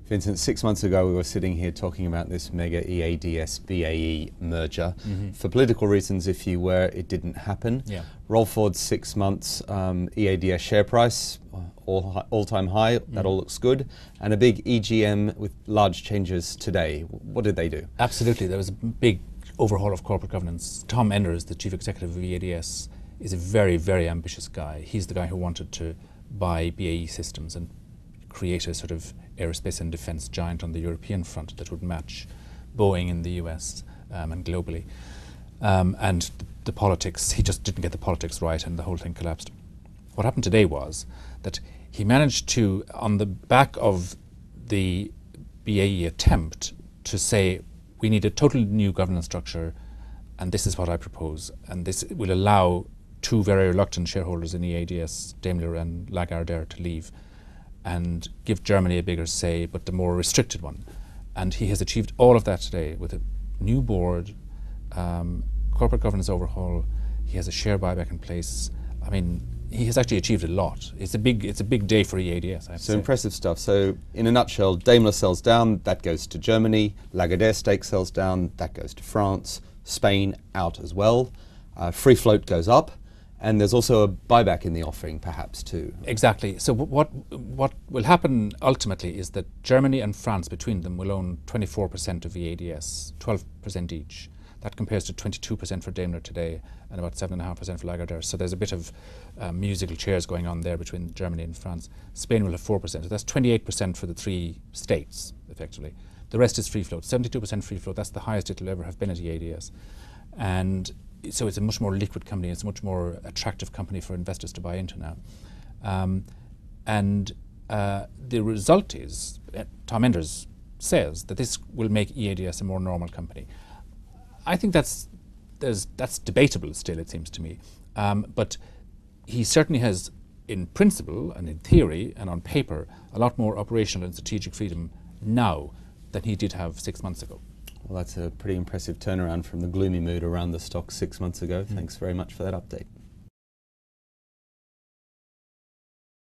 Vincent, 6 months ago we were sitting here talking about this mega EADS BAE merger. For political reasons, if you were, it didn't happen. Yeah. Roll forward 6 months, EADS share price, all-time high, that all looks good, and a big EGM with large changes today. What did they do? Absolutely, there was a big overhaul of corporate governance. Tom Enders, the chief executive of EADS, is a very, very ambitious guy. He's the guy who wanted to buy BAE Systems and create a sort of aerospace and defence giant on the European front that would match Boeing in the US and globally. And the politics, he just didn't get the politics right and the whole thing collapsed. What happened today was that he managed to, on the back of the BAE attempt to say, we need a totally new governance structure and this is what I propose, and this will allow two very reluctant shareholders in EADS, Daimler and Lagardère, to leave and give Germany a bigger say, but the more restricted one. And he has achieved all of that today with a new board, corporate governance overhaul. He has a share buyback in place. I mean, he has actually achieved a lot. It's a big day for EADS, I have to say. Impressive stuff. So in a nutshell, Daimler sells down, that goes to Germany. Lagardère stake sells down, that goes to France. Spain out as well. Free float goes up. And there's also a buyback in the offering, perhaps, too. Exactly. So what will happen ultimately is that Germany and France, between them, will own 24% of EADS, 12% each. That compares to 22% for Daimler today and about 7.5% for Lagardère. So there's a bit of musical chairs going on there between Germany and France. Spain will have 4%. So that's 28% for the three states, effectively. The rest is free float. 72% free float. That's the highest it'll ever have been at EADS. And so it's a much more liquid company. It's a much more attractive company for investors to buy into now. The result is, Tom Enders says that this will make EADS a more normal company. I think that's debatable still, it seems to me. But he certainly has, in principle and in theory and on paper, a lot more operational and strategic freedom now than he did have 6 months ago. Well, that's a pretty impressive turnaround from the gloomy mood around the stock 6 months ago. Thanks very much for that update.